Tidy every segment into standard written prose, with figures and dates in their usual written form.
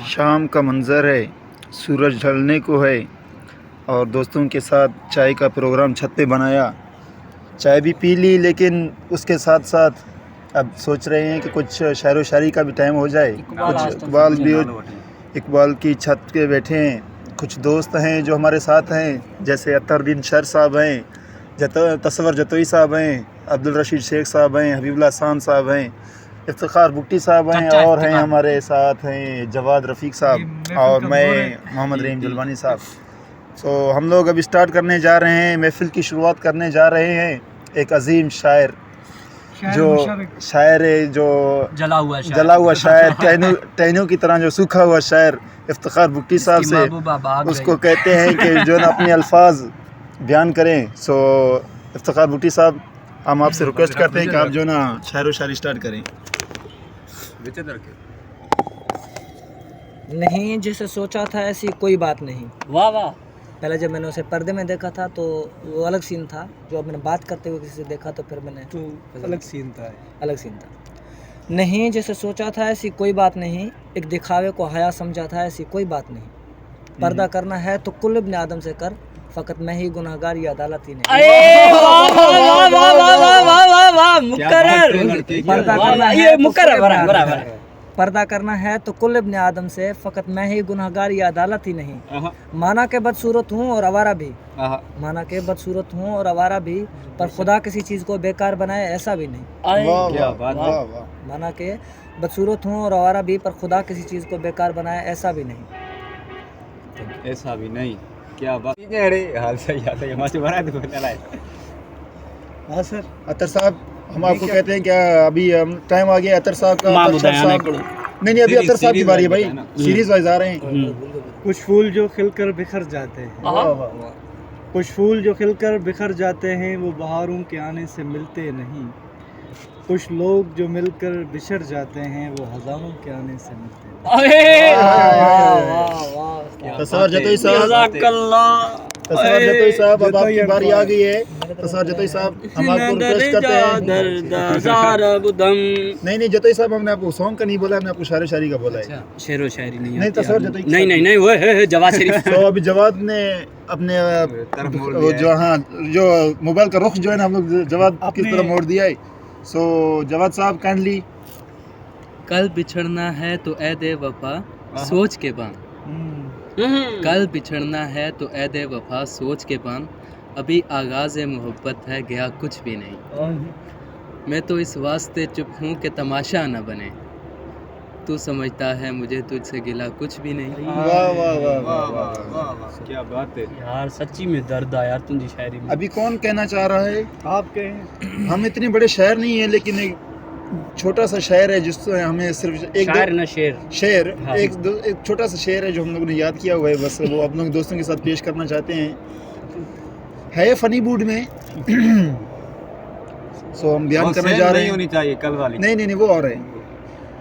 शाम का मंज़र है, सूरज ढलने को है और दोस्तों के साथ चाय का प्रोग्राम छत पे बनाया। चाय भी पी ली, लेकिन उसके साथ साथ अब सोच रहे हैं कि कुछ शायरो व शायरी का भी टाइम हो जाए। कुछ इकबाल भी इकबाल की छत पे बैठे हैं। कुछ दोस्त हैं जो हमारे साथ हैं, जैसे अतरदीन शर साहब हैं, तसव्वुर जतोई साहब हैं, अब्दुल रशीद शेख साहब हैं, हबीबुल्लाह हसन साहब हैं, इफ्तिखार बुट्टी साहब हैं, और हैं हमारे साथ हैं जवाद रफ़ीक साहब और मैं मोहम्मद रहीम जुल्वानी साहब। सो हम लोग अब स्टार्ट करने जा रहे हैं, महफ़िल की शुरुआत करने जा रहे हैं। एक अजीम शायर जो शायर है, जो जला हुआ शायर टहनों की तरह जो सूखा हुआ शायर इफ्तिखार बुट्टी साहब से उसको कहते हैं कि जो ना अपने अल्फाज बयान करें। सो इफ्तिखार बुट्टी साहब, हम आपसे रिक्वेस्ट करते हैं कि आप जो ना शायर व शायरी स्टार्ट करें। नहीं जैसे सोचा था ऐसी कोई बात नहीं। वाह वाह। पहले जब मैंने उसे पर्दे में देखा था तो वो अलग सीन था, जो अब मैंने बात करते हुए किसी से देखा तो फिर मैंने तो अलग सीन था। नहीं जैसे सोचा था ऐसी कोई बात नहीं, एक दिखावे को हया समझा था ऐसी कोई बात नहीं। पर्दा करना है तो कुल इब्न आदम से कर, फकत मैं ही गुनहगार ये अदालत ही नहीं। पर्दा करना है तो कुल इब्न आदम से, फकत मैं ही गुनहगार ये अदालत ही नहीं। माना के बदसूरत हूँ और आवारा भी, माना के बदसूरत हूँ और आवारा भी, पर खुदा किसी चीज़ को बेकार बनाए ऐसा भी नहीं। माना के बदसूरत हूँ और आवारा भी, पर खुदा किसी चीज़ को बेकार बनाए ऐसा भी नहीं। ऐसा भी नहीं। क्या बात है। हाल सही आता है, हमारे बना तो चला है। हाँ सर, अतर साहब, हम आपको कहते हैं क्या अभी टाइम आ गया अतर साहब का। नहीं, अभी अतर साहब की बारी है भाई, सीरीज वाइज आ रहे हैं। कुछ फूल जो खिलकर बिखर जाते हैं, कुछ फूल जो खिलकर बिखर जाते हैं, वो बहारों के आने से मिलते नहीं। कुछ लोग जो मिलकर बिछड़ जाते हैं, वो हजारों के आने से मिलते हैं। तसव्वुर जतोई साहब, अब आपकी बारी आ गई है। तसव्वुर जतोई साहब, हम आपको रिक्वेस्ट करते हैं। नहीं जतोई साहब, हमने आपको सॉन्ग का नहीं बोला, हमने आपको शायरी शायरी का बोला है। शेर व शायरी नहीं तसव्वुर जतोई नहीं वो है जवाद शरीफ। तो अभी जवाद ने अपने जो मोबाइल का रुख जो है ना, हम लोग जवाद की तरफ मोड़ दिया है। सो जवाद साहब काइंडली। कल बिछड़ना है तो ऐ दे वफा सोच के बान, कल बिछड़ना है तो ऐ दे वफा सोच के बान, अभी आगाज़ मोहब्बत है गया कुछ भी नहीं। मैं तो इस वास्ते चुप हूँ कि तमाशा न बने, तू समझता है मुझे तुझसे गिला कुछ भी नहीं। वाह वाह वाह वाह वाह, क्या बात है यार, सच्ची में दर्द आ यार तुझी शायरी में। अभी कौन कहना चाह रहा है? आप कहें। हम इतने बड़े शायर नहीं है, लेकिन एक छोटा सा शायर है जिससे हमें सिर्फ एक शायर न शेर। हाँ। एक छोटा सा शेर है जो हम लोगों ने याद किया हुआ है, बस वो आप लोग दोस्तों के साथ पेश करना चाहते हैं। है फनी मूड में। सो हम बयान करने जा रहे हैं। होनी चाहिए कल वाली। नहीं वो और है।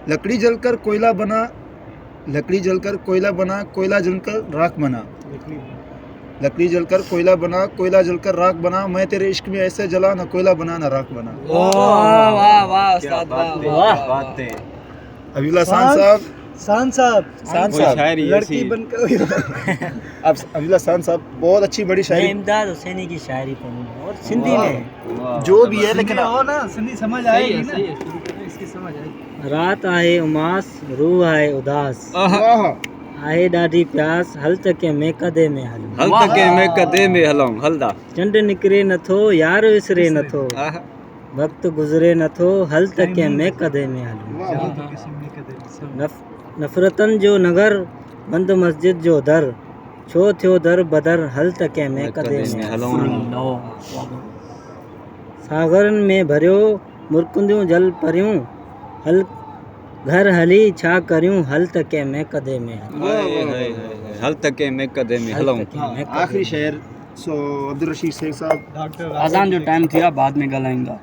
लकड़ी जलकर कोयला बना, लकड़ी जलकर कोयला बना, कोयला जलकर राख बना। लकड़ी जलकर कोयला बना, कोयला जलकर राख बना, मैं तेरे इश्क में ऐसे जला, ना कोयला बना ना राख बना। हबीबुल्लाह हसन साहब लड़की बनकर अब हबीबुल्लाह हसन साहब बहुत अच्छी बड़ी शायरी। इमदाद हुसैनी की शायरी पढ़ी और सिंधी में जो भी है, लेकिन हो ना सिंधी समझ आएगी ना। इसकी समझ आई। रात आए उमास, रूह आए उदास, आहे ॾाढी प्यास, हल तके में कदे में हलूं, हल तके में कदे में हलूं, हलदा चंड निकिरे नथो यार विसरे नथो, वक्त गुज़रे नथो, हल तके में कदे में हलूं। नफ़रतन जो नगर, बंद मस्जिद जो दर, छो थियो दर बदर, हल तके में कदे में हलूं। सागरन में भरियो मुरकुंदियूं जल परियूं, हल घर हली छा करियूं, हल तके में कदे में हल तके में कदे में हलूं। आखिरी शेर। सो अब्दुल रशीद शेख साहब, अजान जो टाइम थिया बाद में गलाएंगा।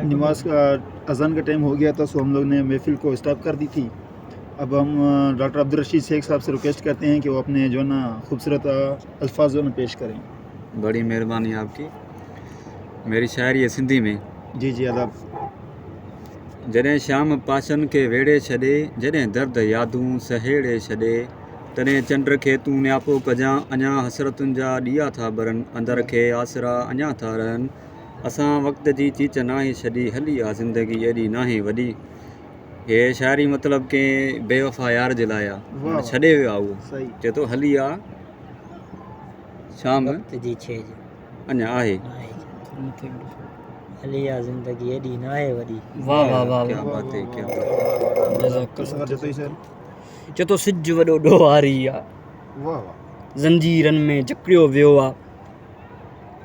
नमाज का अजान का टाइम हो गया था, सो हम लोग ने महफिल को स्टॉप कर दी थी। अब हम डॉक्टर अब्दुल रशीद शेख साहब से रिक्वेस्ट करते हैं कि वो अपने जो ना खूबसूरत अल्फाज जो ना पेश करें। बड़ी मेहरबानी आपकी। मेरी शायरी है सिंधी में। जी आदाब। जॾहिं श्याम पाशन खे वेड़े छॾे, जॾहिं दर्द यादूं सहेड़े छॾे, तॾहिं चंड खे तूं नियापो कजां, अञा हसरतुनि जा ॾीआ था ॿरनि, अंदर खे आसरा अञा था रहनि। असां वक़्त जी चीच नाहे छॾी, हली आहे ज़िंदगी एॾी नाहे वॾी। हे शाइरी मतिलबु कंहिं बेवफ़ा यार जे लाइ आहे, छॾे वियो आहे उहो, सही चए थो हली आहे शाम जी छेज अञा आहे। हली आ जिंदगी एडी ना है वडी। वाह वाह वाह क्या बात है, क्या बात है। सर जतई सर चतो सिज वॾो ॾोहारी आहे, वाह वाह ज़ंजीरनि में जकड़ियो वियो आहे,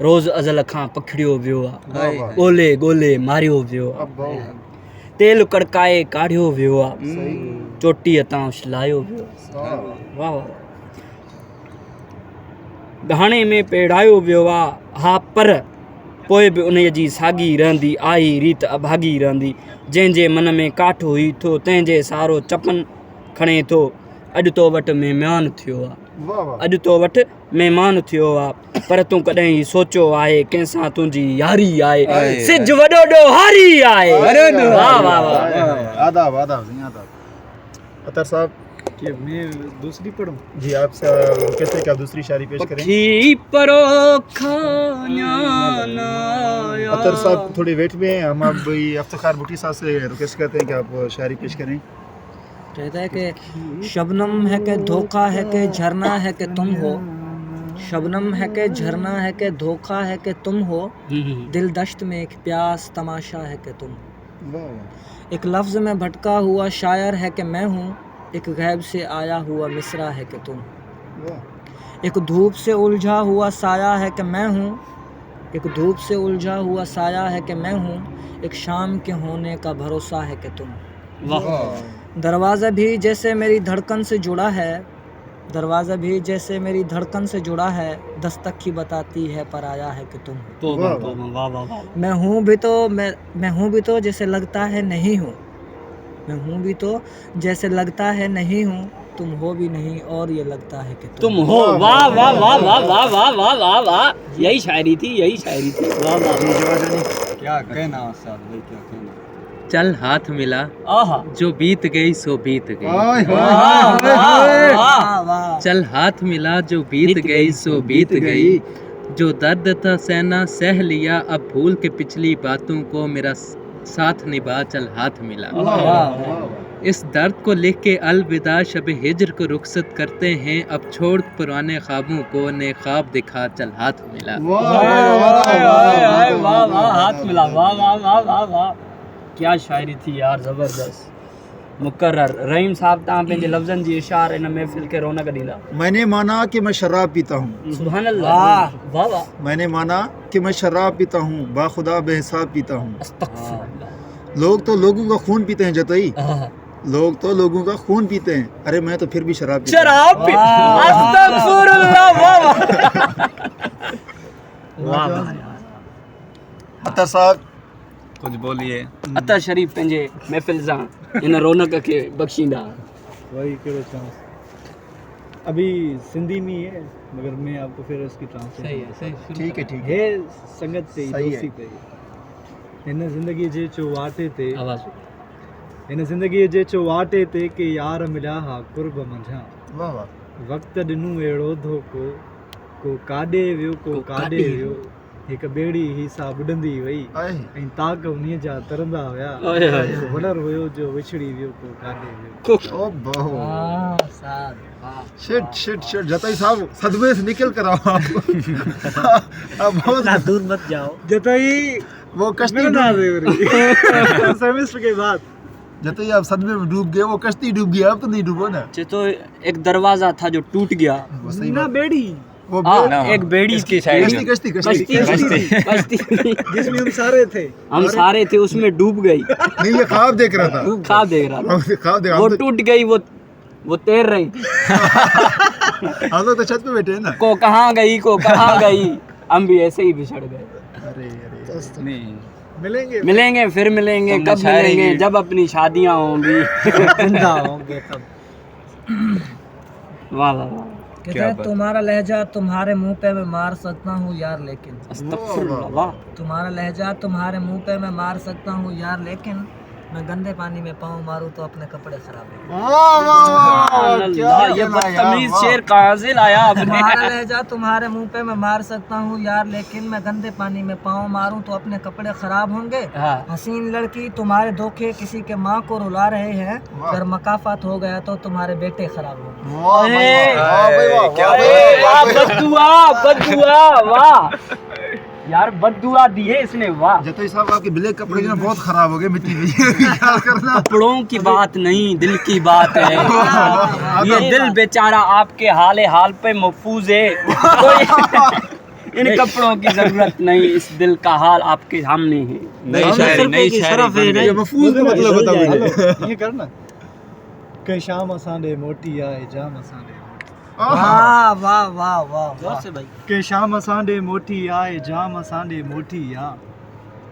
रोज़ अज़ल खां पखिड़ियो वियो आहे, वाह वाह ॻोल्हे ॻोल्हे मारियो वियो आहे, अब वाह तेल कड़काए काढ़ियो वियो आहे, सही चोटीअ तां छिलायो वियो आहे। वाह वाह वाह गहाणे में पेड़ायो वियो आहे, हा पर पोइ बि उन जी साॻी रहंदी आई रीत अभागी रहंदी, जंहिंजे मन में काठ हुई थो तंहिंजे सारो चपन खणे थो, अॼु तो वटि महिमान थियो आहे, वाह वाह अॼु तो वटि महिमान थियो आहे, पर तूं कॾहिं ई सोचियो आहे कंहिंसां तुंहिंजी यारी आहे, सिज वॾो ॾोहारी आहे। वाह वाह वाह आदाब आदाब जी आदाब। अतर साहब कि मैं दूसरी पढ़ूं? जी आप कैसे क्या दूसरी शायरी पेश करें? पखी परो खाना अतर साहब थोड़ी वेट में हैं, हम अब भाई इफ्तिखार भुट्टी साहब से रिक्वेस्ट करते हैं कि आप शायरी पेश करें। कहता है कि शबनम है कि धोखा है कि झरना है कि तुम हो, शबनम है कि झरना है कि धोखा है कि तुम हो, दिल दश्त में एक प्यास तमाशा है कि तुम, वाह एक लफ्ज़ में भटका हुआ शायर है कि मैं हूँ, एक गैब से आया हुआ मिसरा है कि तुम, वाह एक धूप से उलझा हुआ साया है कि मैं हूँ, एक धूप से उलझा हुआ साया है कि मैं हूँ, एक शाम के होने का भरोसा है कि तुम, दरवाज़ा भी जैसे मेरी धड़कन से जुड़ा है, दरवाज़ा भी जैसे मेरी धड़कन से जुड़ा है, दस्तक ही बताती है पर आया है कि तुम, मैं हूँ भी तो मैं हूँ भी तो जैसे लगता है नहीं हूँ, मैं हूँ भी तो जैसे लगता है नहीं हूँ, तुम हो भी नहीं और ये लगता है कि तुम हो। वाह वाह वाह वाह वाह वाह वाह वाह वाह, यही शायरी थी, यही शायरी थी। वाह वाह क्या कहना उस्ताद भाई, क्या कहना। चल हाथ मिला, आहा जो बीत गई सो बीत गई, चल हाथ मिला जो बीत गई सो बीत गई, जो दर्द था सहना सह लिया, अब भूल के पिछली बातों को मेरा साथ निभा, चल हाथ मिला। इस दर्द को लिख के अलविदा शब हिज्र को रुखसत करते हैं, अब छोड़ पुराने ख्वाबों को नए ख्वाब दिखा, चल हाथ मिला। वाह वाह हाथ मिला, वाह वाह वाह वाह वाह, क्या शायरी थी यार, ज़बरदस्त मुकर्रर। रहीम साहब तव्हां पंहिंजे लफ़्ज़नि जी इशार इन महफ़िल खे रौनक ॾींदा। मैंने माना कि मैं शराब पीता हूँ, सुभान अल्लाह, वाह वाह, मैंने माना कि मैं शराब पीता हूँ, बाखुदा बेहिसाब पीता हूँ। अस्तगफिरुल्लाह। लोग तो लोगों का खून पीते हैं जतई, आहा। लोग तो लोगों का खून पीते हैं, अरे मैं तो फिर भी शराब पीता हूँ। शराब पी, अस्तगफिरुल्लाह, वाह वाह वाह यार। अतर साहब कुछ बोलिए। अतर शरीफ पंहिंजे महफ़िल सां इन रौनक खे बख़्शींदा। वही करो चांस। अभी सिंधी में ही है मगर मैं आपको फिर उसकी ट्रांसलेशन ठीक है ठीक है है संगत ते सही है। दोस्ती ते हिन ज़िंदगी जे चौवाटे ते आवाज़ हिन ज़िंदगी जे चौवाटे ते के यार मिलिया हा कुर्ब मंझां वाह वाह वक़्त ॾिनूं अहिड़ो धोखो को काॾे वियो को काॾे वियो हिकु ॿेड़ी ही सा बुॾंदी वई आए ऐं ताक उन्हीअ जा तरंदा हुया आए हाय। वॾर हुयो जो विछड़ी वियो को काॾे वियो। ओ बहु वाह साहब वाह। शिट शिट शिट जतई साहब सदमे से निकल कर आओ आप अब बहुत दूर मत जाओ। जतई वो कश्ती मेरा नाम डूब- है सेमेस्टर के बाद जतई आप सदमे में डूब गए, वो कश्ती डूब गई, आप तो नहीं डूबो ना। तो एक दरवाज़ा था जो टूट गया, वो सही ना बात। बेड़ी वो एक बेड़ी इसकी शायरी कश्ती कश्ती कश्ती कश्ती जिसमें हम सारे थे। हम सारे थे उसमें डूब गई, नहीं ये ख्वाब देख रहा था, ख्वाब देख रहा था, ख्वाब देख वो हम टूट गई, वो तैर रही थी, लोग तो छत पे बैठे हैं ना। को कहाँ गई, हम भी ऐसे ही बिछड़ गए। अरे अरे नहीं मिलेंगे मिलेंगे फिर मिलेंगे, तुमने कब शायरी मिलेंगे, की। जब अपनी शादियाँ होंगी। जिंदा होंगे तब। वाह वाह वाह, कहता है तुम्हारा लहजा तुम्हारे मुंह पे मैं मार सकता हूँ यार, लेकिन अस्तगफिरुल्लाह, वाह तुम्हारा लहजा तुम्हारे मुंह पे मैं मार सकता हूँ यार, लेकिन मैं गंदे पानी में पाँव मारूं तो अपने कपड़े खराब होंगे। अल्लाह, ये बदतमीज शेर कहाँ से लाया आपने? तुम्हारा लहजा तुम्हारे मुंह पे मैं मार सकता हूँ यार, लेकिन मैं गंदे पानी में पाँव मारूं तो अपने कपड़े खराब होंगे। हाँ। हसीन लड़की तुम्हारे धोखे किसी के माँ को रुला रहे हैं, अगर मकाफात हो गया तो तुम्हारे बेटे खराब होंगे। बद्दुआ वाह यार, बद्दुआ दी है इसने, वाह। जतोई साहब आपके ब्लैक कपड़े जो ना बहुत खराब हो गए मिट्टी में। क्या करना? कपड़ों की बात नहीं, दिल की बात है। ये दिल बेचारा आपके हाल पे महफूज है। इन कपड़ों की जरूरत नहीं, इस दिल का हाल आपके सामने है। नई शायरी ये मफूज का मतलब बता मुझे। ये करना के शाम असांडे मोटी आए जाम असांडे, वाह वाह वाह वाह वाह से भाई। के शाम असांडे मोटी आए जाम असांडे मोटी आ,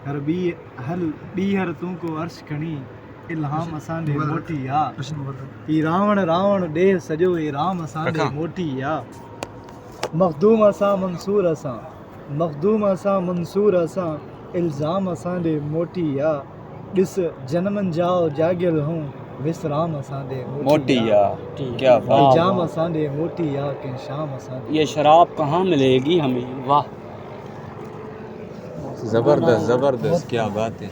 हर ॿीहर तूं को अर्श खणी इल्हाम असांडे मोटी आ, ई रावण ॾे सॼो ई राम असांडे मोटी आ, मखदूम असां मंसूर असां इल्ज़ाम असांडे मोटी आ, ॾिस जनमनि जाओ जागियल हूं विसराम असांडे मोटी आ, क्या इल्जाम असांडे मोटी आ के शाम असांडे। ये शराब कहाँ मिलेगी हमें? वाह, जबरदस्त जबरदस्त, क्या बात है।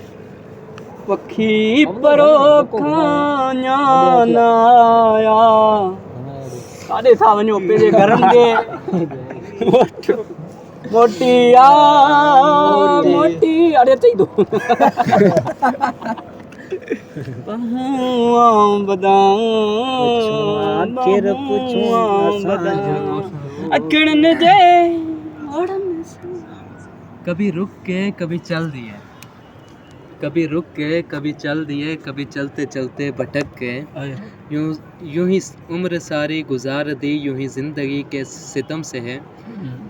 पखी परो खाना नाया काॾे था वञो पंहिंजे घरनि खे। मोटी आ मोटी, अरे चई दो। कभी रुक के कभी चल दिए, कभी रुक के कभी चल दिए, कभी चलते चलते भटक गए, यूं ही उम्र सारी गुजार दी, यूं ही जिंदगी के सितम से है।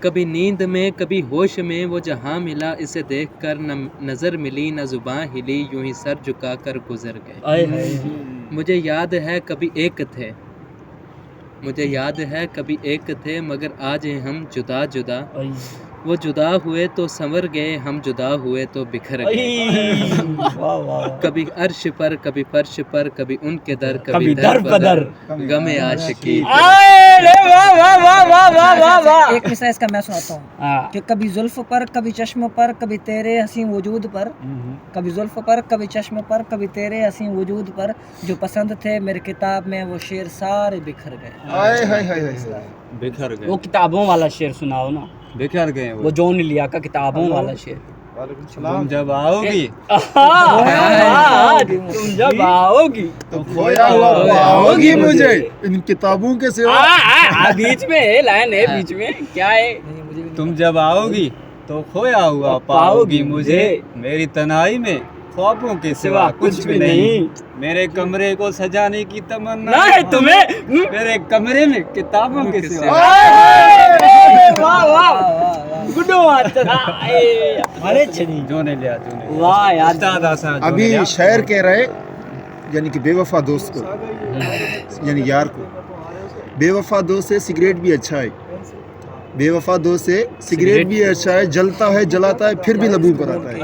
कभी नींद में कभी होश में वो जहां मिला, इसे देखकर न नज़र मिली न जुबां हिली, यूं ही सर झुका कर गुजर गए। मुझे याद है कभी एक थे, मुझे याद है कभी एक थे, मगर आज हैं हम जुदा जुदा। वो जुदा हुए तो संवर गए, हम जुदा हुए तो बिखर गए। कभी अर्श पर कभी फर्श पर, कभी उनके दर कभी दर बदर, गमे आशिकी। एक मिसरा इसका मैं सुनाता हूँ कि कभी जुल्फ पर कभी चश्म पर, कभी तेरे हसीन वजूद पर, कभी जुल्फ पर कभी चश्म पर, कभी तेरे हसीन वजूद पर, जो पसंद थे मेरे किताब में वो शेर सारे बिखर गए। बिखर गए, वो किताबों वाला शेर सुनाओ ना। बिखर गए वो जॉन लिया का किताबों वाला शेर। तुम जब आओगी तुम जब आओगी तो खोया हुआ पाओगी मुझे इन किताबों के सिवा। बीच में है, लाइन है बीच में, क्या है? तुम जब आओगी तो खोया हुआ पाओगी मुझे, मेरी तन्हाई में ख्वाबों के सिवा कुछ भी नहीं, मेरे कमरे को सजाने की तमन्ना है तुम्हें, मेरे कमरे में किताबों के सिवा। वाह वाह गुड्डो अरे छड़ी जो ने लिया, जो ने वाह यार। उस्ताद आसा जो ने अभी लिया। शायर कह रहे यानी कि बेवफा दोस्त को, यानी यार को, बेवफा दोस्त से सिगरेट भी अच्छा है, बेवफा दोस्त से सिगरेट भी अच्छा है, जलता है जलाता है फिर भी लबू पर आता है।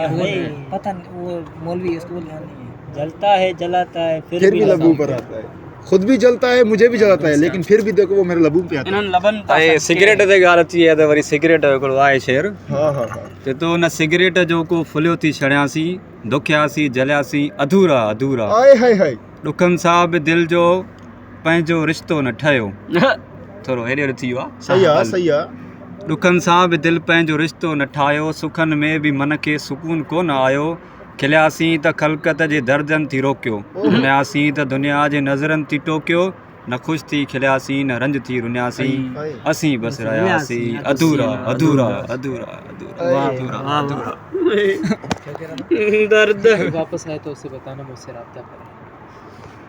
पता नहीं वो मौलवी है, स्कूल ध्यान नहीं है। जलता है जलाता है फिर भी लबू पर आता है, खुद भी जलता है मुझे भी जलाता है, लेकिन फिर भी देखो वो मेरे लबू पे आता है। इन्हनि लबन ऐं सिगरेट ते ॻाल्हि अची आहे त वरी सिगरेट जो हिकिड़ो आहे शेर, हाँ हाँ हाँ चए थो हुन सिगरेट जो को फुलियो थी छड़ियासीं, दुखियासीं जलियासीं अधूरा अधूरा, आए हाय हाय ॾुखनि सां बि दिलि जो पंहिंजो रिश्तो न ठहियो। थोरो हेॾे होॾे थी वियो आहे। सही आहे सही आहे। ॾुखनि सां बि दिलि पंहिंजो रिश्तो न ठाहियो, सुखनि में बि मन खे सुकून कोन आयो, खिलियासीं त ख़लक़त जे दर्दनि थी रोकियो, रुनियासीं त दुनिया जे नज़रनि थी टोकियो, न ख़ुशि थी खिलियासीं न रंज थी रुनियासीं, असीं बसि रहियासीं अधूरा अधूरा अधूरा अधूरा अधूरा। दर्द वापस आए तो उसे बताना, मुझसे रब्ता करें।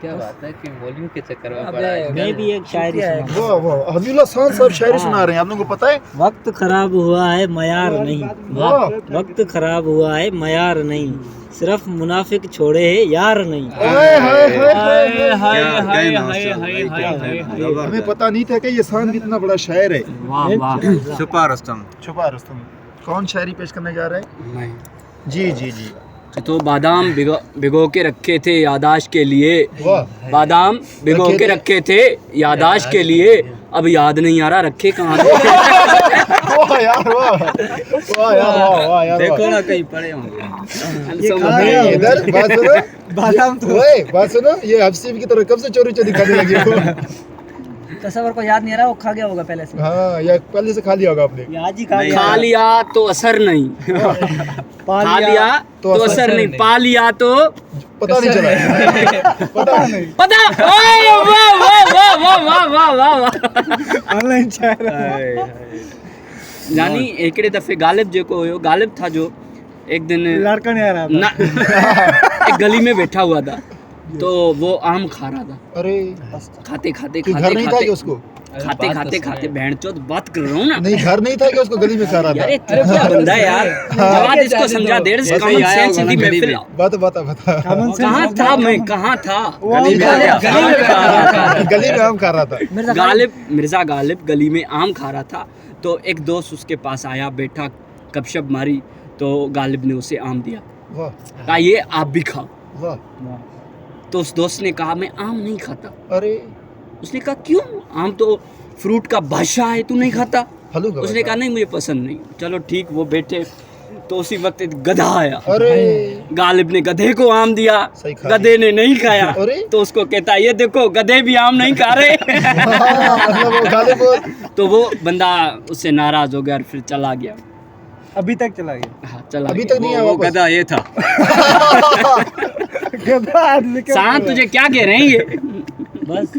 क्या बात है कि मौलियों के चक्कर में अब पड़ा है। मैं भी एक शायरी सुनाऊंगा। वाह वाह हबीबुल्लाह खान साहब शायरी सुना रहे हैं, आप लोगों को पता है? वक्त खराब हुआ है मयार नहीं, वाह वक्त खराब हुआ है मयार नहीं, सिर्फ मुनाफिक छोड़े है यार नहीं। हाय हाय हाय हाय हाय। हमें पता नहीं था कि ये शान भी इतना बड़ा शायर है। वाह वाह। छुपा रुस्तम। छुपा रुस्तम कौन शायरी पेश करने जा रहा है? जी जी जी तो बादाम भिगो के रखे थे यादाश्त के लिए, वाह बादाम भिगो के रखे थे यादाश्त के लिए, अब याद नहीं आ रहा रखे कहाँ थे। वाह यार, वाह वाह यार, वाह यार, देखो ना कहीं पड़े होंगे। नहीं, इधर बात सुनो, बादाम तो ओए बात सुनो, ये हफ्सीब की तरह कब से चोरी चोरी खाने लगी हो? तस्वर को याद नहीं आ रहा, वो खा गया होगा पहले से। हाँ, या पहले से खा लिया होगा आपने। आज ही खा खा लिया तो असर नहीं, खा लिया तो असर नहीं, पा लिया तो पता नहीं चला। पता नहीं। पता। ओए वाह वाह वाह वाह वाह वाह वाह वाह। ऑनलाइन चाह यानी एकड़े दफे गालिब जेको हुयो, गालिब था जो एक दिन लड़का नहीं आ रहा ना एक गली में बैठा हुआ था, तो वो आम खा रहा था। अरे खाते खाते कि घर खाते नहीं था खाते कि उसको? खाते खाते खाते बहन चोद बात कर रहा हूँ ना। नहीं, घर नहीं था कि उसको गली में खा रहा था? अरे तू क्या बंदा है यार, जवाब इसको समझा देर से कॉमन सेंस की महफिल। बता कहाँ था मैं, कहाँ था? गली में आम खा रहा था। मिर्जा गालिब गली में आम खा रहा था, तो एक दोस्त उसके पास आया, बैठा, गपशप मारी, तो गालिब ने उसे आम दिया, वाह कहा ये आप भी खाओ। वाह। तो उस दोस्त ने कहा मैं आम नहीं खाता। अरे उसने कहा क्यों, आम तो फ्रूट का बादशाह है, तू नहीं खाता? हलूगा। उसने कहा नहीं मुझे पसंद नहीं। चलो ठीक, वो बैठे, तो उसी वक्त एक गधा आया। अरे गालिब ने गधे को आम दिया, सही खा गधे ने नहीं खाया, अरे? तो उसको कहता ये देखो गधे भी आम नहीं खा रहे। मतलब वो गालिब तो वो बंदा उससे नाराज हो गया और फिर चला गया। अभी तक चला गया। हाँ, चला अभी गया। तक नहीं आया वो वापस। गधा ये था। गधा आदमी का सांत तुझे क्या कह रहे हैं ये? बस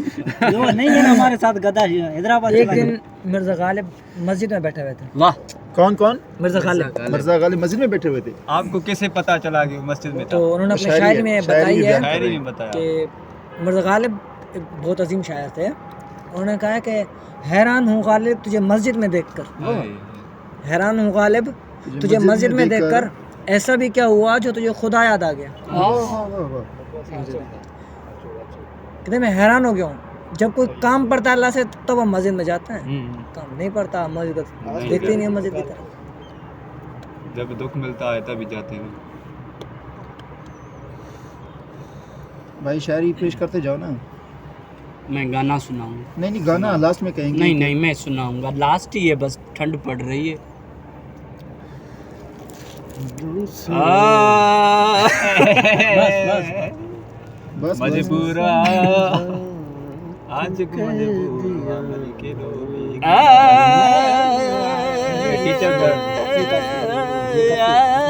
वो नहीं है ना हमारे साथ गधा हैदराबाद। एक दिन मिर्जा गालिब मस्जिद में बैठे हुए थे। वाह। कौन कौन? मिर्जा गालिब मिर्जा गालिब मस्जिद में बैठे हुए थे। आपको कैसे पता चला कि वो मस्जिद में था? तो उन्होंने अपने शायरी शायरी है, में शायरी बताई है बयान शायरी में बताया। कि मिर्जा गालिब एक बहुत अजीम शायर थे। उन्होंने कहा कि हैरान हूँ गालिब तुझे मस्जिद में देखकर, हैरान हूँ गालिब तुझे मस्जिद में देखकर, ऐसा भी क्या हुआ जो तुझे खुदा याद आ गया। कहते मैं हैरान हो गया हूँ, जब कोई काम पड़ता है अल्लाह से तब हम मस्जिद में जाते हैं, काम नहीं पड़ता मस्जिद देखते ही नहीं है मस्जिद की तरफ। जब दुख मिलता है तभी जाते हैं। भाई शायरी पेश करते जाओ ना। मैं गाना सुनाऊंगा। नहीं गाना लास्ट में कहेंगे। नहीं नहीं मैं सुनाऊंगा, लास्ट ही है, बस ठंड पड़ रही है। बस मजबूरा आज को मजबूरा मन के डोली। टीचर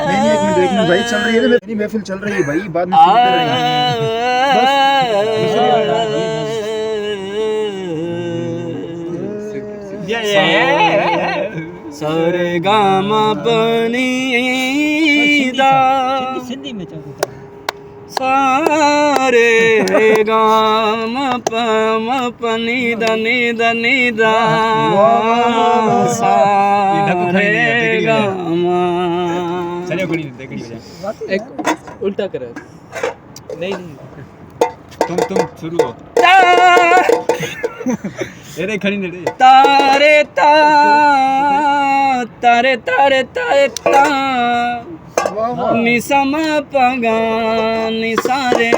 नहीं एक मिनट भाई, चल रही है ना मेरी महफिल, चल रही है भाई, बाद में सुनते रहेंगे। सारे गामा बनी दा, सिंधी में सारे गाम पम पनी दनी दनी दा, सारे गामा। चलिए गुड़ी देखिए बजा। एक उल्टा करो। नहीं तुम शुरू हो। ये खड़ी नहीं रे। तारे ता तारे तारे तारे ता निसम पगा निसारे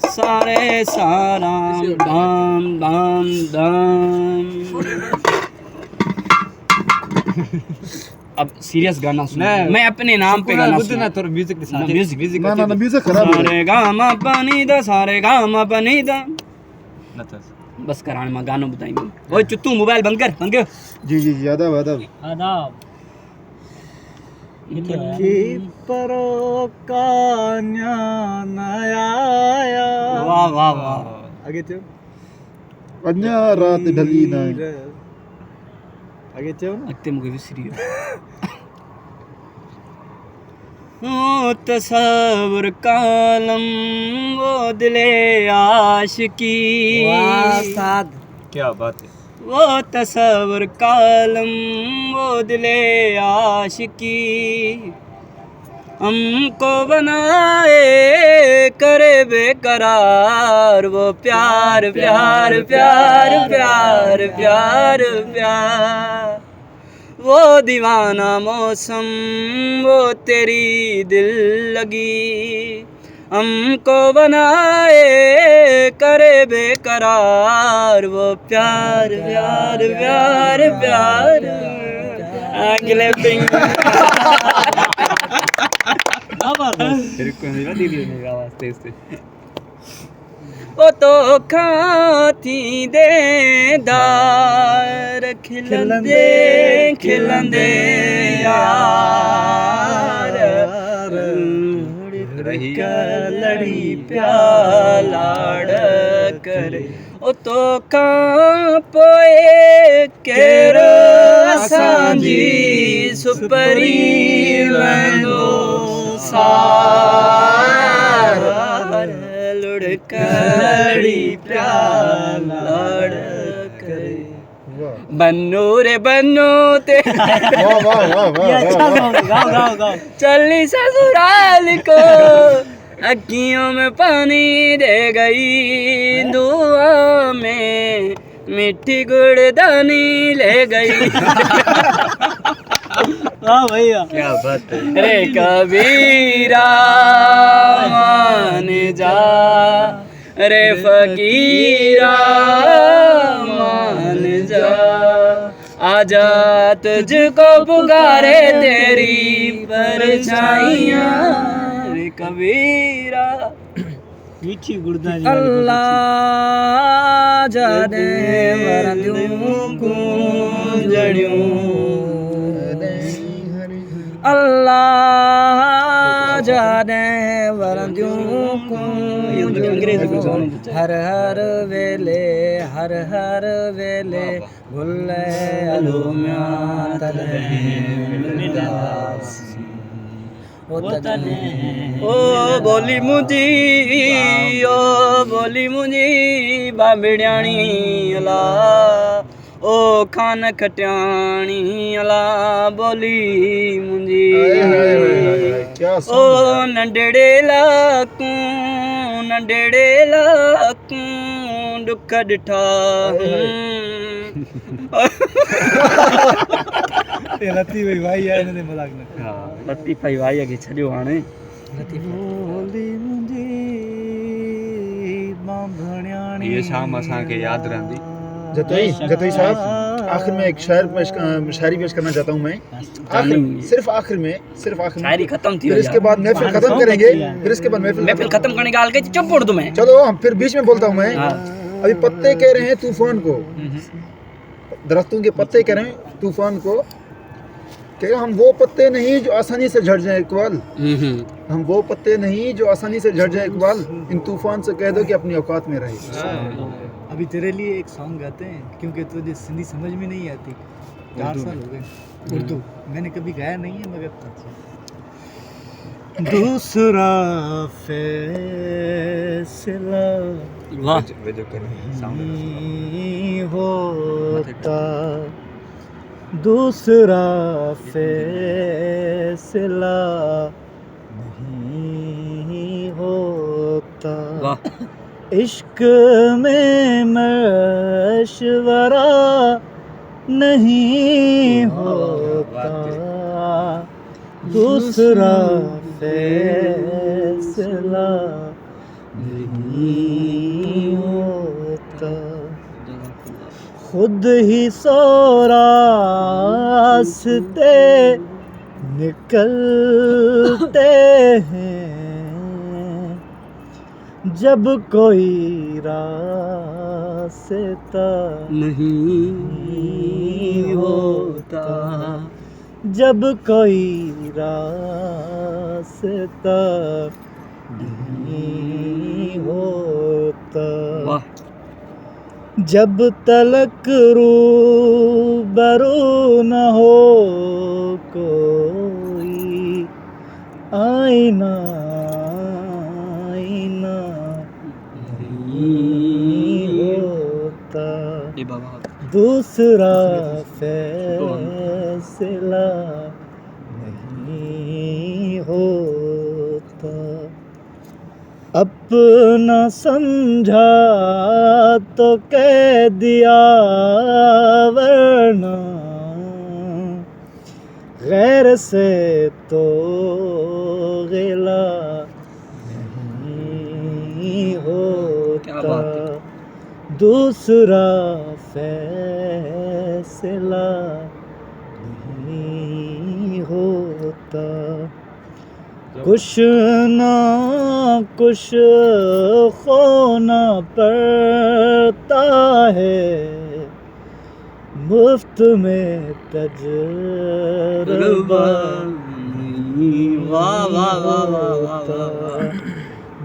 सारे सारा दाम दाम दाम। अब सीरियस गाना सुनो, मैं अपने नाम पे गाना सुना। थोड़ा म्यूजिक के साथ। म्यूजिक ना म्यूजिक खराब है। सारे गामा पनी दा, सारे गामा पनी दा। नता बस कराने में गाना बताएंगे। ओए चुत्तू मोबाइल बंद कर। जी आदाब आदाब। परो कान्या नया। वाह वाह वाह। आगे चल। अन्या रात ढली ना। आगे चल ना। अत्ते मुझे विसरी ओ तसव्वुर कालम वो दिले आशिकी। वाह साद। क्या बात है। वो तसव्वुर कालम वो दिले आशिकी, हमको बनाए करे बेकरार, वो प्यार प्यार प्यार प्यार प्यार प्यार। वो दीवाना मौसम वो तेरी दिल लगी हमको बनाए करे बेकरार वो प्यार प्यार प्यार प्यार अगले पिंग ओ तो खाती देदार खिलंदे खिलंदे यार रही लड़ी प्यालाड़ करे ओ तो कां पोए केरो सांजी सुपरी वेंदो सार लुड़कड़ी प्यालाड़ करे बन्नू रे बन्नू ते वाह वाह वाह वाह चली ससुराल को अखियों में पानी दे गई दुआ में मिट्टी गुड़दानी ले गई वाह भैया क्या बात है रे कबीरा मान जा रे फकीरा मान जा आजा तुझको पुकारे तेरी परछाइयाँ रे कबीरा मीठी गुड़दानी अल्लाह जाने वरदियों को जड़ियों अल्लाह जाने वरदियों को हर हर वेले भुल्ले अलुम्या तले ओ बोली मुंजी बाबिड़ियाणी अला ओ खान खटियाणी अला बोली मुंजी क्या ओ नंढड़े लाकूं दुख ॾिठा लती भाई आहे हिन ते मज़ाक न लतीफ़ भाई खे छॾियो हाणे बोली मुंहिंजी बांभणियाणी ये शाम असांखे यादि रहंदी जतोई साहब आखिर में एक शायरी पेश करना चाहता हूँ मैं सिर्फ आखिर में शायरी खत्म थी फिर इसके बाद महफिल खत्म करेंगे फिर इसके बाद महफिल खत्म करने का के चुप उड़ दूं मैं चलो हम फिर बीच में बोलता हूँ मैं अभी पत्ते कह रहे हैं तूफान को दरख्तों के पत्ते कह रहे हैं तूफान को कि हम वो पत्ते नहीं जो आसानी से झड़ जाए इकबाल हम वो पत्ते नहीं जो आसानी से झड़ जाए इकबाल इन तूफान से कह दो कि अपनी औकात में रहे अभी तेरे लिए एक सॉन्ग गाते हैं क्योंकि तुझे सिंधी समझ में नहीं आती 4 साल हो गए उर्दू मैंने कभी गाया नहीं है मगर दूसरा फैसला नहीं होता दूसरा फैसला नहीं होता इश्क में मशवरा नहीं होता दूसरा फैसला नहीं होता खुद ही सौ रास्ते निकलते हैं जब कोई रास्ता नहीं होता जब कोई रास्ता नहीं होता जब तलक रूबरू न हो कोई आईना आईना नहीं होता दूसरा फैसला नहीं होता अपना समझा तो कह दिया वरना गैर से तो गिला नहीं होता, दूसरा फैसला नहीं होता, कुछ ना कुछ खोना पड़ता है, मुफ्त में तजुर्बा नहीं होता,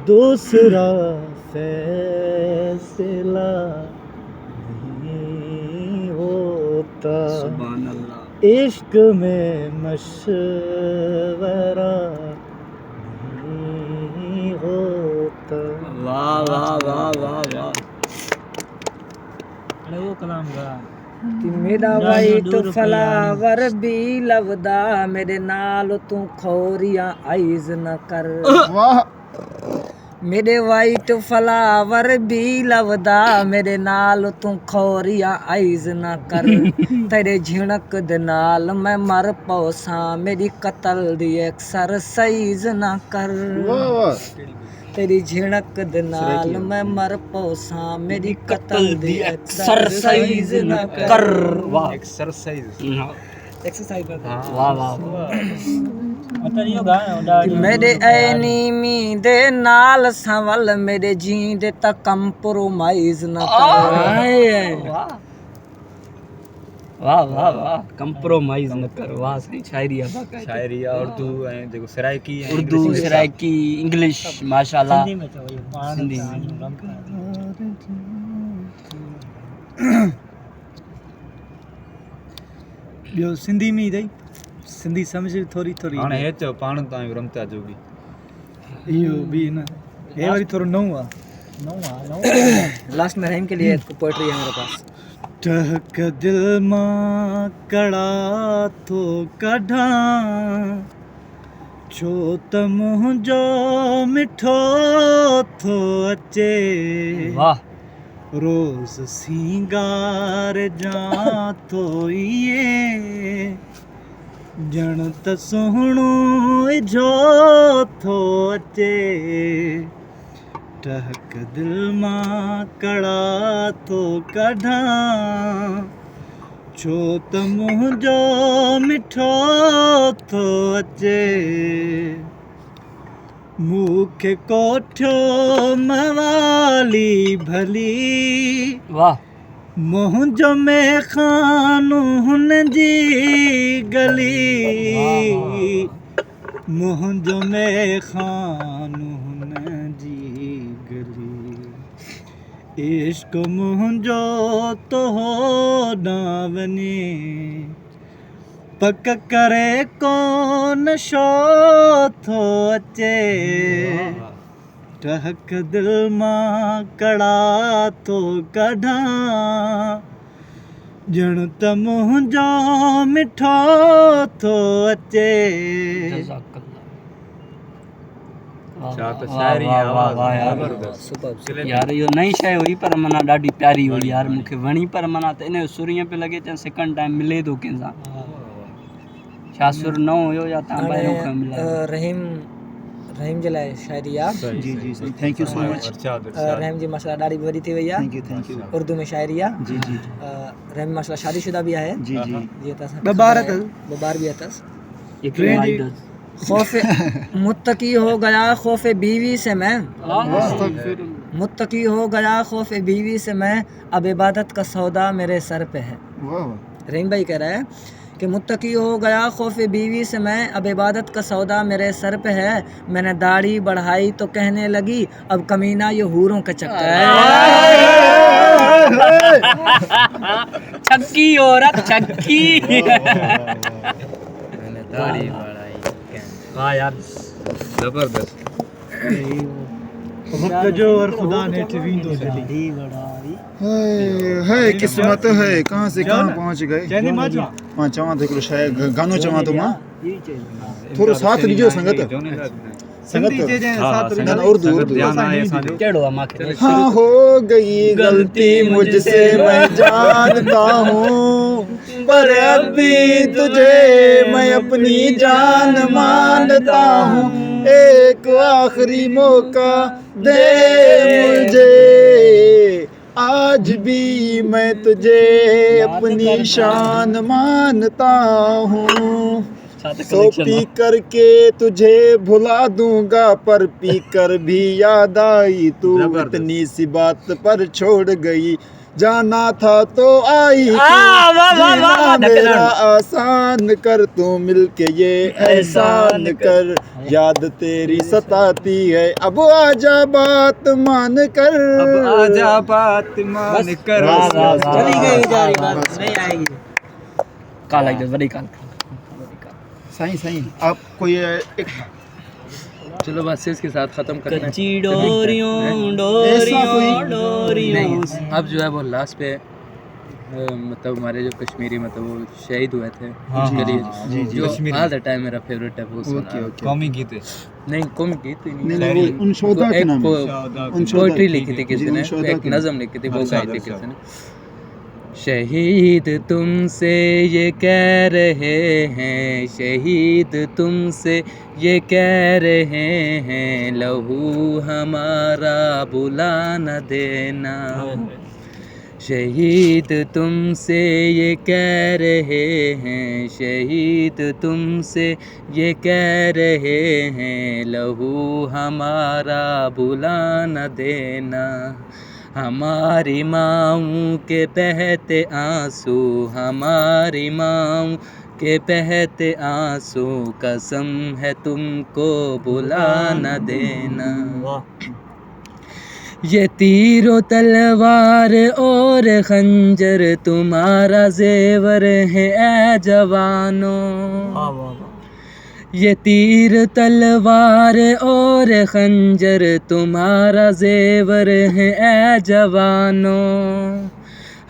दूसरा फैसला नहीं होता, इश्क में मशवरा नहीं होता। वाह वाह वाह वाह वाह। वो कलाम गा कि मेरा वाइट फ्लावर भी लवदा, मेरे नाल तू खोरियां आइज न कर। वाह मेरे वाइट फ्लावर भी लवदा, मेरे नाल तू खोरियां आइज न कर। तेरे झिणक दे नाल मैं मर पौसा, मेरी कतल दी एक्सरसाइज न कर। वाह वाह तेरी झिणक दे नाल मैं मर पौसा, मेरी कतल दी एक्सरसाइज न कर। वाह एक्सरसाइज एक्सरसाइज वाह वाह। मेरे एनीमी दे नाल संवल, मेरे जींदे तक कंप्रोमाइज न कर। वाह वाह वाह। कंप्रोमाइज न कर। वाह सही शायरी है बाका। शायरी उर्दू ऐं जेको सराइकी ऐं उर्दू सराइकी इंग्लिश माशाल्लाह सिंधी में। ॿियो सिंधी में ई अथई, सिंधी सम्झ थोरी थोरी। हाणे हे चओ पाण तव्हां रमता जोगी। इहो बि न, हे वरी थोरो नओं आहे। लास्ट में रहीम के लिए एक पोएट्री है मेरे पास। टहक दिल मां कड़ा थो कढां, छो त मुंहिंजो मिठो थो अचे। वाह। रोज़ सिंगार जा थो इए, ॼण त सुहिणो इझो थो अचे। टहक दिल मां कड़ा थो कढां, छो त मुंहिंजो मिठो थो अचे। मूंखे कोठियो मवाली भली, वाह। मुंहिंजो मेखानो हुन जी गली, मुंहिंजो मेखानो हुन जी गली। इश्क मुंहिंजो तो होॾां वञे, पक करे कोन शो थो अचे। टहक दिल मां कड़ा थो कढां, ॼण त मुंहिंजो मिठो थो अचे। छा त शायरी वाह, वाह, आवाज़ वाह, यार। ज़बरदस्त। यार इहो नई शइ हुई पर माना ॾाढी प्यारी हुई यार, मूंखे वणी। पर माना त इन जो सुर ईअं पियो लॻे त सेकंड टाइम मिले थो कंहिंसां। छा सुर न हुयो या तव्हां ॿाहिरों खां मिलायो? रहीम जे लाइ शायरी आहे। जी जी जी थैंक यू सो मच। रहीम जी माशाल्लाह ॾाढी वॾी थी वई आहे। थैंक यू उर्दू में शायरी आहे। जी जी रहीम माशाल्लाह शादीशुदा भी आहे। जी जी जीअं त असां ॿ ॿार अथसि। ॿ ॿार बि अथसि। खौफ मुत्तकी हो गया खौफ बीवी से मैं, मुत्तकी हो गया खौफ बीवी से मैं, अब इबादत का सौदा मेरे सर पे है। वाह रहीम भाई कह रहा है कि मुत्तकी हो गया खौफ बीवी से मैं, अब इबादत का सौदा मेरे सर पे है। मैंने दाढ़ी बढ़ाई तो कहने लगी अब कमीना ये हूरों का चक्कर है। छक्की औरत छक्की। मैंने दाढ़ी बढ़ाई। वाह यार ज़बरदस्त। वक्त जो और खुदा ने वींदो जली। है किस्मत है कहाँ से कहाँ पहुँच गए। चैनी मां चवां? मां चवां तो हिकिड़ो शायदि गानो चवां तो मां थोरो साथ ॾिजो संगत। सिंधी जे साथ ना उर्दू ध्यान आहे असांजो कहिड़ो आहे मूंखे हाँ हो गई गलती मुझसे मैं जानता हूँ, पर अभी तुझे मैं अपनी जान मानता हूँ। एक आखिरी मौका दे मुझे, आज भी मैं तुझे अपनी शान मानता हूँ। सो पी करके तुझे भुला दूंगा, पर पी कर भी याद आई तू। इतनी सी बात पर छोड़ गई, जाना था तो आई तू। जीना मेरा आसान कर, तू मिलके ये एहसान कर। याद तेरी सताती है, अब आजा बात मान कर। अब आजा बात मान कर। चली गई बेचारी बात नहीं आएगी। काल आई वॾी काल सही सही। आप कोई एक चलो बस इसके साथ ख़त्म करते हैं। कच्ची डोरियों ऐसा कोई- डोरियों डोरियों अब जो है वो लास्ट पे मतलब हमारे जो कश्मीरी मतलब वो शहीद हुए थे उनके लिए जो ऑल द टाइम मेरा फेवरेट है वो सुना। कौमी गीत है। नहीं कौन गीत ही नहीं, नहीं, वो उन शोधा के नाम है। उन शोधा पोइट्री की- लिखी थी किसी जी, ने, उन शोधा एक की- नज़म लिखी थी, वो गाई थी किसी ने। शहीद तुमसे ये कह रहे हैं, शहीद तुमसे ये कह रहे हैं, लहू हमारा बुला न देना। शहीद तुमसे ये कह रहे हैं, शहीद तुमसे ये कह रहे हैं, लहू हमारा बुला न देना। हमारी माँओं के बहते आंसू, हमारी माँओं के बहते आंसू, कसम है तुमको बुला न देना। ये तीरो तलवार और खंजर तुम्हारा जेवर है ए जवानों। ये तीर तलवार और खंजर तुम्हारा जेवर है ए जवानों।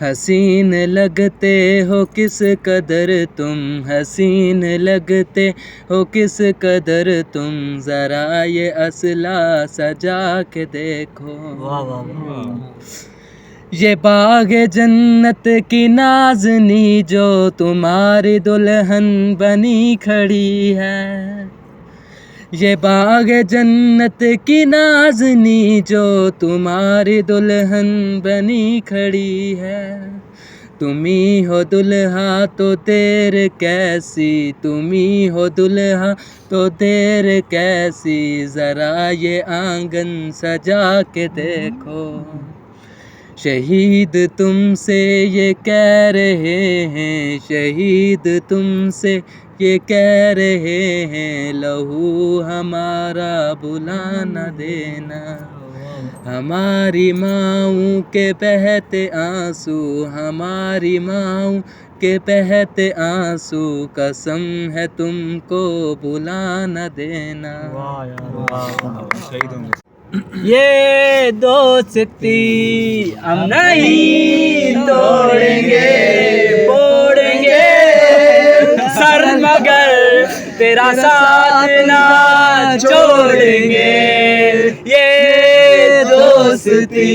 हसीन लगते हो किस कदर तुम, हसीन लगते हो किस कदर तुम, ज़रा ये असला सजा के देखो। ये बाग जन्नत की नाज़नी जो तुम्हारी दुल्हन बनी खड़ी है। ये बाग जन्नत की नाज़नी जो तुम्हारी दुल्हन बनी खड़ी है। तुम्ही हो दुल्हा तो देर कैसी, तुम्ही हो दुल्हा तो देर कैसी, ज़रा ये आंगन सजा के देखो। शहीद तुमसे ये कह रहे हैं, शहीद तुमसे ये कह रहे हैं, लहू हमारा बुला न देना। हमारी माँओं के बहते आंसू, हमारी माँओं के बहते आंसू, कसम है तुमको बुला न देना। शहीद होंगे। ये दोस्ती हम नहीं तोड़ेंगे, फोड़ेंगे सर मगर तेरा साथ ना छोड़ेंगे। ये दोस्ती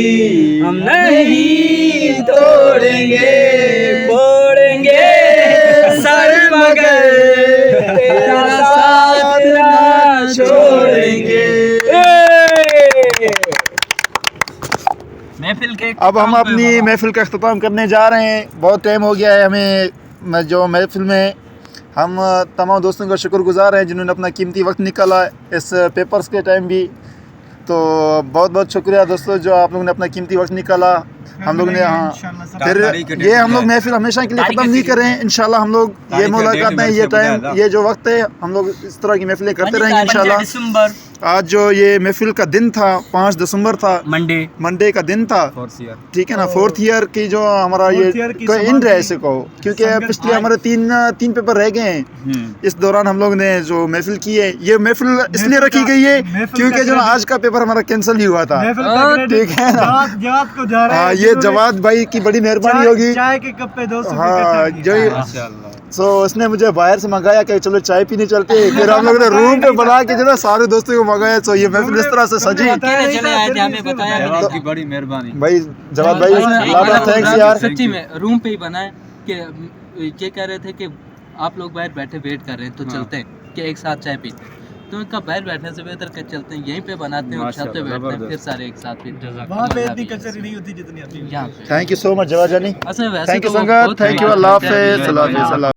हम नहीं तोड़ेंगे, फोड़ेंगे सर मगर तेरा साथ ना छोड़ेंगे। महफिल के अब हम अपनी महफिल का अख्ताम करने जा रहे हैं। बहुत टाइम हो गया है हमें जो महफिल में। हम तमाम दोस्तों का शुक्रगुजार हैं जिन्होंने अपना कीमती वक्त निकाला इस पेपर्स के टाइम भी। तो बहुत बहुत शुक्रिया दोस्तों जो आप लोगों ने अपना कीमती वक्त निकाला। हम लोग ने हाँ फिर ये हम लोग महफिल हमेशा के लिए ख़त्म नहीं कर रहे हैं। इंशाल्लाह हम लोग ये मुलाकातें, ये टाइम, ये जो वक्त है, हम लोग इस तरह की महफिलें करते रहेंगे इंशाल्लाह। आज जो ये महफिल का दिन था 5 दिसंबर था, मंडे का दिन था, ठीक है ना। 4th ईयर की जो हमारा ये एंड है ऐसे कहो, क्योंकि पिछले हमारे तीन पेपर रह गए हैं। इस दौरान हम लोग ने जो महफिल की है, ये महफिल इसलिए रखी गई है क्योंकि जो आज का पेपर हमारा कैंसिल ही हुआ था, ठीक है ना। हाँ, ये जवाद भाई की बड़ी मेहरबानी होगी। चाय के कप पे 200 हाँ जो सो उसने मुझे बाहर से मंगाया कि चलो चाय पीने चलते हैं। फिर हम लोग ने रूम पे बना के जो ना सारे दोस्तों को मंगाया। सो ये महफिल इस तरह से सजी। चले आए थे, हमें बताया भी नहीं। की बड़ी मेहरबानी भाई जवाब भाई थैंक्स यार। सच्ची में रूम पे ही बनाए कि ये कह रहे थे कि आप लोग बाहर बैठे वेट कर रहे हैं तो चलते हैं कि एक साथ चाय पीते हैं। तो इनका बाहर बैठने से बेहतर कि चलते हैं यहीं पे बनाते हैं और छत पे बैठते हैं, फिर सारे एक साथ पीते हैं। वहाँ पे इतनी कचरी नहीं होती जितनी यहाँ पे। थैंक यू सो मच जवाब जानी। असल में वैसे थैंक यू तो वो संगत, बहुत थैंक यू, बात अल्लाह करते हैं, हाफिज़, अल्लाह हाफिज़।